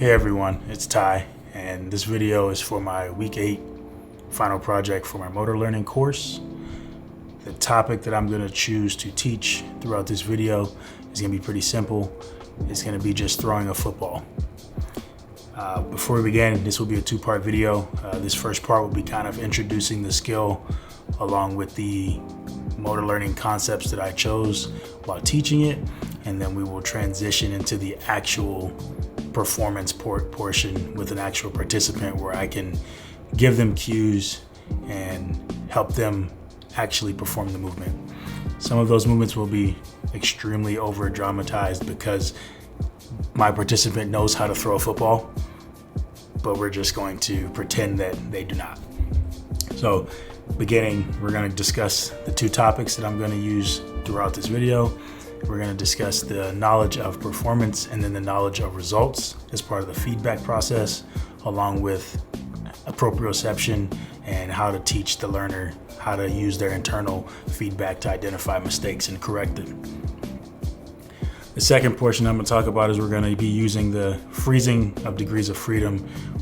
Hey everyone, it's Ty, and this video is for my week 8 final project for my motor learning course. The topic that I'm going to choose to teach throughout this video is going to be pretty simple. It's going to be just throwing a football. Before we begin, this will be a 2-part video. This first part will be kind of introducing the skill along with the motor learning concepts that I chose while teaching it, and then we will transition into the actual performance portion with an actual participant where I can give them cues and help them actually perform the movement. Some of those movements will be extremely over dramatized because my participant knows how to throw a football, but we're just going to pretend that they do not. So beginning, we're going to discuss the 2 topics that I'm going to use throughout this video. We're going to discuss the knowledge of performance and then the knowledge of results as part of the feedback process, along with proprioception and how to teach the learner how to use their internal feedback to identify mistakes and correct them. The second portion I'm going to talk about is we're going to be using the freezing of degrees of freedom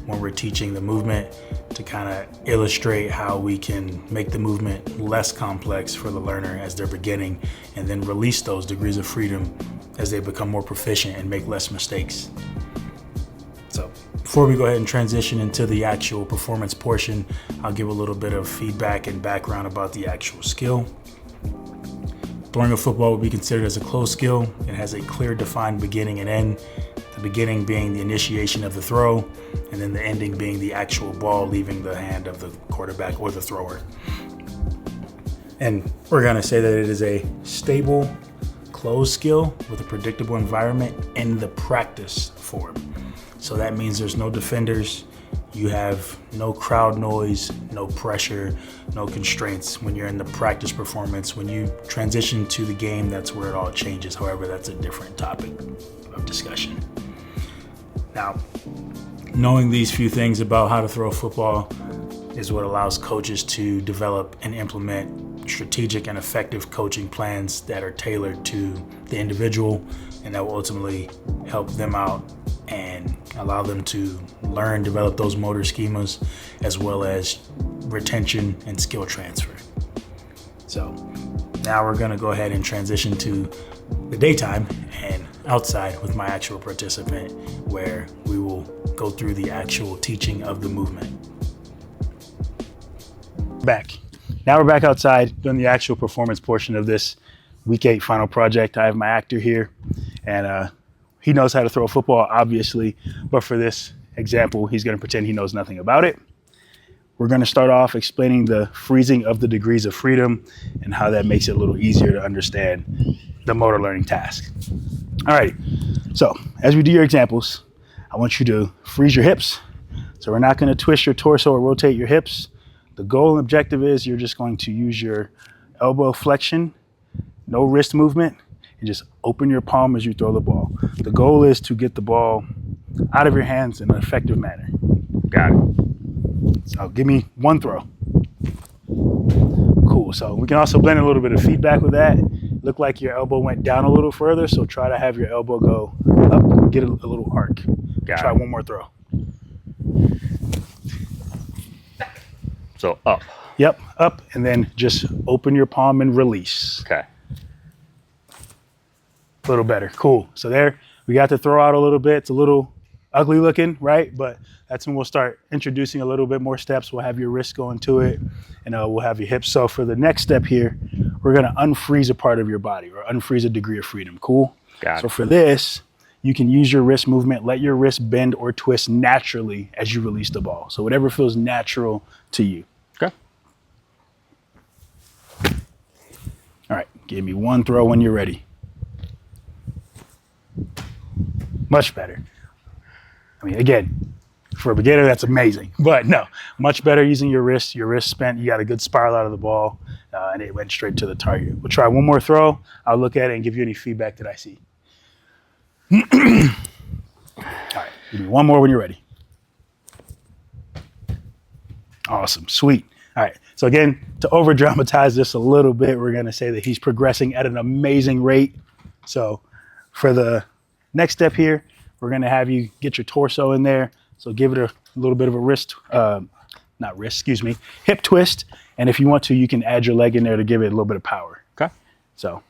when we're teaching the movement to kind of illustrate how we can make the movement less complex for the learner as they're beginning, and then release those degrees of freedom as they become more proficient and make less mistakes. So before we go ahead and transition into the actual performance portion, I'll give a little bit of feedback and background about the actual skill. Throwing a football would be considered as a closed skill. It has a clear defined beginning and end. The beginning being the initiation of the throw, and then the ending being the actual ball leaving the hand of the quarterback or the thrower. And we're going to say that it is a stable, closed skill with a predictable environment in the practice form. So that means there's no defenders, you have no crowd noise, no pressure, no constraints when you're in the practice performance. When you transition to the game, that's where it all changes. However, that's a different topic of discussion. Now, knowing these few things about how to throw a football is what allows coaches to develop and implement strategic and effective coaching plans that are tailored to the individual, and that will ultimately help them out and allow them to learn, develop those motor schemas, as well as retention and skill transfer. So now we're going to go ahead and transition to the daytime and outside with my actual participant, where we will go through the actual teaching of the movement. Now we're back outside doing the actual performance portion of this week 8 final project. I have my actor here, and he knows how to throw a football, obviously, but for this example, he's going to pretend he knows nothing about it. We're going to start off explaining the freezing of the degrees of freedom and how that makes it a little easier to understand the motor learning task. All right, so as we do your examples, I want you to freeze your hips. So we're not going to twist your torso or rotate your hips. The goal and objective is you're just going to use your elbow flexion, no wrist movement, and just open your palm as you throw the ball. The goal is to get the ball out of your hands in an effective manner. Got it. So give me one throw. Cool. So we can also blend a little bit of feedback with that. Look like your elbow went down a little further, so try to have your elbow go up, get a little arc. Try one more throw. So up. Yep, up, and then just open your palm and release. Okay. A little better. Cool. So there, we got to throw out a little bit. It's a little ugly looking, right? But that's when we'll start introducing a little bit more steps. We'll have your wrist going to it, and we'll have your hips. So for the next step here, we're going to unfreeze a part of your body, or unfreeze a degree of freedom. Cool? Got it. So for this, you can use your wrist movement. Let your wrist bend or twist naturally as you release the ball. So whatever feels natural to you. Okay. All right. Give me one throw when you're ready. Much better. I mean, again, for a beginner, that's amazing. But no, much better using your wrist. Your wrist spent, you got a good spiral out of the ball, and it went straight to the target. We'll try one more throw. I'll look at it and give you any feedback that I see. All right, give me one more when you're ready. Awesome, sweet. All right, so again, to over dramatize this a little bit, we're gonna say that he's progressing at an amazing rate. So for the next step here, we're gonna have you get your torso in there. So give it a little bit of a hip twist. And if you want to, you can add your leg in there to give it a little bit of power. Okay. So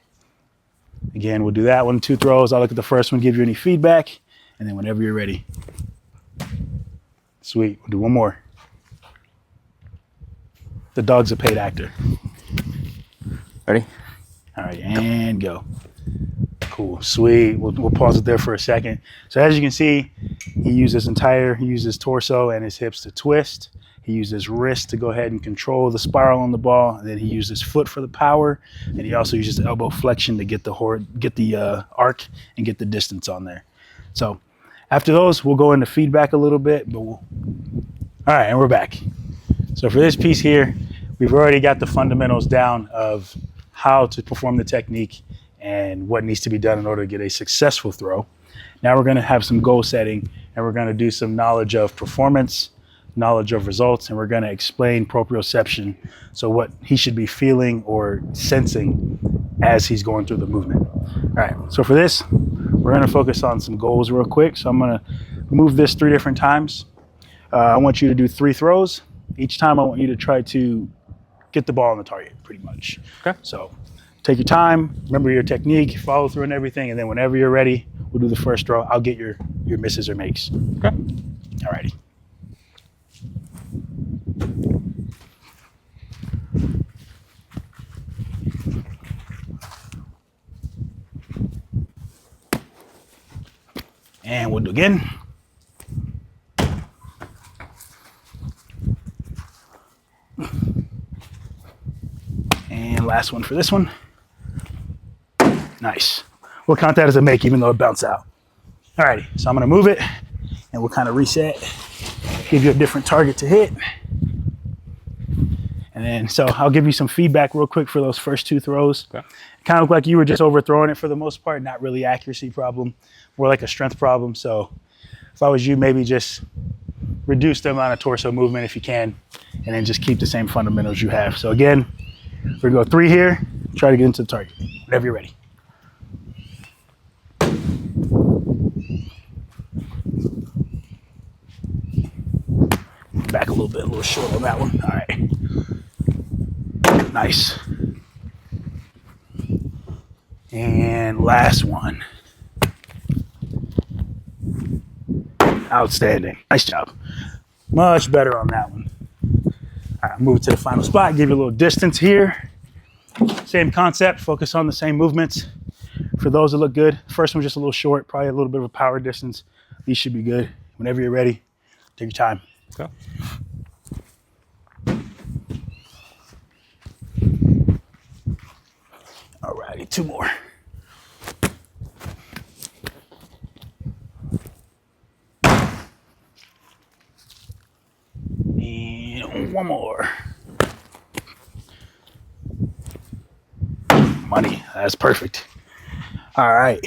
again, we'll do that 1, 2 throws. I'll look at the first one, give you any feedback, and then whenever you're ready. Sweet, we'll do one more. The dog's a paid actor. Ready? All right, and go. Cool, sweet. We'll pause it there for a second. So as you can see, he used his torso and his hips to twist. He used his wrist to go ahead and control the spiral on the ball. And then he used his foot for the power. And he also used his elbow flexion to get the arc and get the distance on there. So after those, we'll go into feedback a little bit. All right, and we're back. So for this piece here, we've already got the fundamentals down of how to perform the technique and what needs to be done in order to get a successful throw. Now we're going to have some goal setting, and we're going to do some knowledge of performance, knowledge of results, and we're going to explain proprioception, so what he should be feeling or sensing as he's going through the movement. All right, so for this, we're going to focus on some goals real quick. So I'm going to move this 3 different times. I want you to do 3 throws. Each time I want you to try to get the ball on the target, pretty much. Okay. So take your time, remember your technique, follow through and everything, and then whenever you're ready, we'll do the first throw. I'll get your misses or makes. Okay. All righty. And we'll do again. And last one for this one. Nice. We'll count that as a make, even though it bounced out. Alrighty, so I'm gonna move it, and we'll kind of reset, give you a different target to hit. And then, so I'll give you some feedback real quick for those first 2 throws. Okay. Kind of look like you were just overthrowing it for the most part, not really accuracy problem, more like a strength problem. So if I was you, maybe just reduce the amount of torso movement if you can, and then just keep the same fundamentals you have. So again, we're gonna go 3 here, try to get into the target, whenever you're ready. Back a little bit, a little short on that one. All right. Nice. And last one. Outstanding. Nice job. Much better on that one. All right, move it to the final spot. Give you a little distance here. Same concept. Focus on the same movements. For those that look good, first one's just a little short, probably a little bit of a power distance. These should be good. Whenever you're ready, take your time. Okay. All righty, 2 more. And 1 more. Money, that's perfect. All right,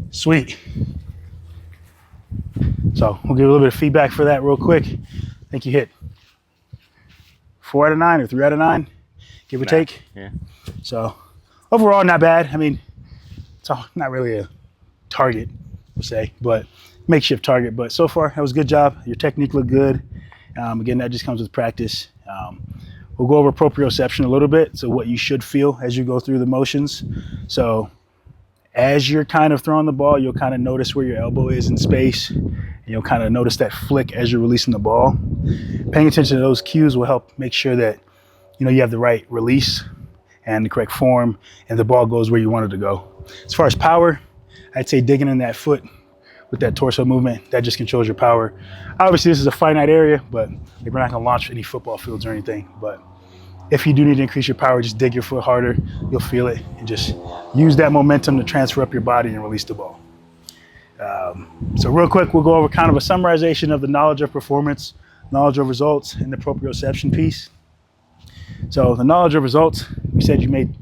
sweet. So we'll give a little bit of feedback for that real quick. I think you hit 4 out of 9 or 3 out of 9, give or take. Yeah. So overall, not bad. I mean, it's not really a target, we'll say, but makeshift target. But so far, that was a good job. Your technique looked good. Again, that just comes with practice. We'll go over proprioception a little bit, so what you should feel as you go through the motions. So as you're kind of throwing the ball, you'll kind of notice where your elbow is in space, and you'll kind of notice that flick as you're releasing the ball. Paying attention to those cues will help make sure that you have the right release and the correct form, and the ball goes where you want it to go. As far as power, I'd say digging in that foot with that torso movement, that just controls your power. Obviously, this is a finite area, but we're not gonna launch any football fields or anything. But if you do need to increase your power, just dig your foot harder, you'll feel it, and just use that momentum to transfer up your body and release the ball. So real quick, we'll go over kind of a summarization of the knowledge of performance, knowledge of results, and the proprioception piece. So the knowledge of results, we said you made,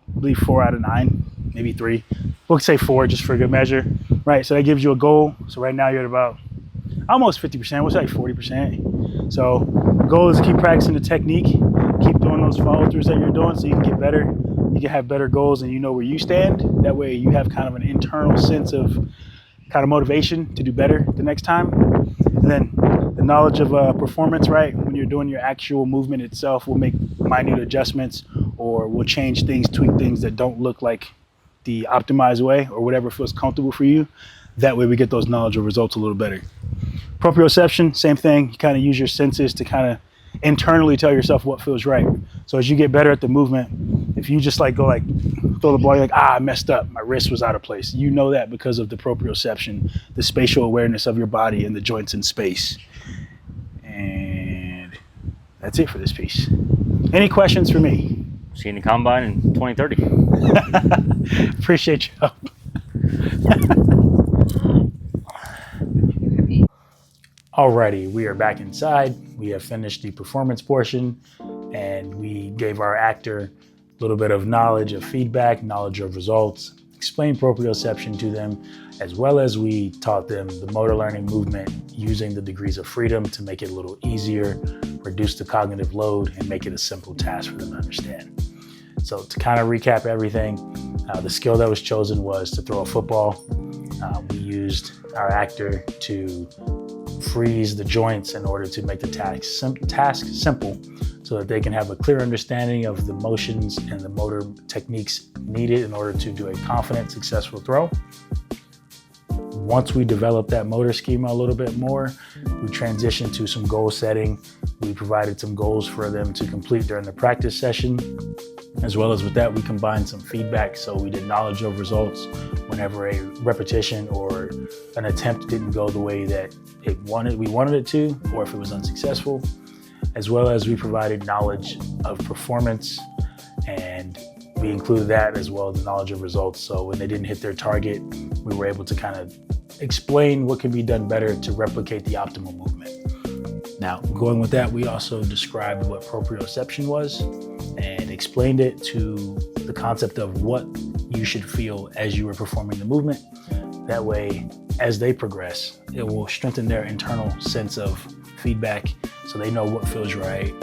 I believe, 4 out of 9, maybe 3. We'll say 4 just for a good measure, right? So that gives you a goal. So right now you're at about almost 50%, we'll say 40%. So the goal is to keep practicing the technique, keep doing those follow-throughs that you're doing so you can get better. You can have better goals and you know where you stand. That way you have kind of an internal sense of kind of motivation to do better the next time. And then the knowledge of performance, right? When you're doing your actual movement itself, we'll make minute adjustments or we'll change things, tweak things that don't look like the optimized way or whatever feels comfortable for you. That way we get those knowledge of results a little better. Proprioception, same thing. You kind of use your senses to kind of internally tell yourself what feels right. So as you get better at the movement, if you just like go like throw the ball, you're like, I messed up. My wrist was out of place. You know that because of the proprioception, the spatial awareness of your body and the joints in space. And that's it for this piece. Any questions for me? See you in the combine in 2030. Appreciate your help. Alrighty, we are back inside. We have finished the performance portion and we gave our actor a little bit of knowledge of feedback, knowledge of results, explained proprioception to them, as well as we taught them the motor learning movement using the degrees of freedom to make it a little easier, reduce the cognitive load, and make it a simple task for them to understand. So to kind of recap everything, the skill that was chosen was to throw a football. We used our actor to freeze the joints in order to make the task simple so that they can have a clear understanding of the motions and the motor techniques needed in order to do a confident, successful throw. Once we developed that motor schema a little bit more, we transitioned to some goal setting. We provided some goals for them to complete during the practice session. As well as with that, we combined some feedback. So we did knowledge of results whenever a repetition or an attempt didn't go the way that we wanted it to, or if it was unsuccessful. As well as we provided knowledge of performance, and we included that as well as the knowledge of results. So when they didn't hit their target, we were able to kind of explain what can be done better to replicate the optimal movement. Now, going with that, we also described what proprioception was and explained it to the concept of what you should feel as you were performing the movement. That way, as they progress, it will strengthen their internal sense of feedback so they know what feels right.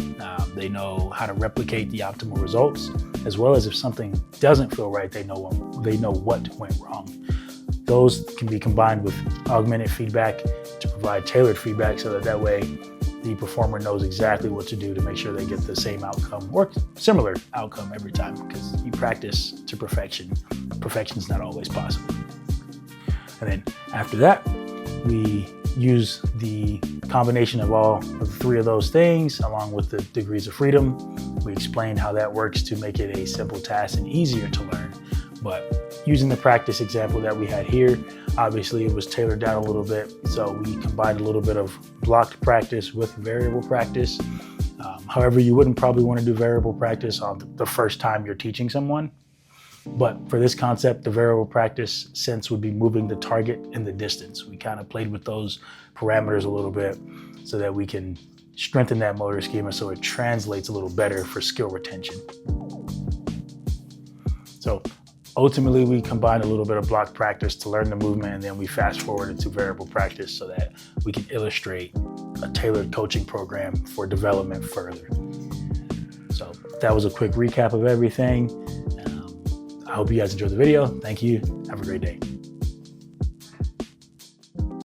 They know how to replicate the optimal results, as well as if something doesn't feel right, they know what went wrong. Those can be combined with augmented feedback to provide tailored feedback so that way the performer knows exactly what to do to make sure they get the same outcome or similar outcome every time, because you practice to perfection. Perfection is not always possible. And then after that, we use the combination of all of the three of those things along with the degrees of freedom. We explained how that works to make it a simple task and easier to learn. But using the practice example that we had here, obviously it was tailored down a little bit. So we combined a little bit of blocked practice with variable practice. However, you wouldn't probably want to do variable practice on the first time you're teaching someone. But for this concept, the variable practice sense would be moving the target and the distance. We kind of played with those parameters a little bit so that we can strengthen that motor schema so it translates a little better for skill retention. So ultimately, we combined a little bit of block practice to learn the movement, and then we fast forward into variable practice so that we can illustrate a tailored coaching program for development further. So that was a quick recap of everything. I hope you guys enjoyed the video. Thank you. Have a great day.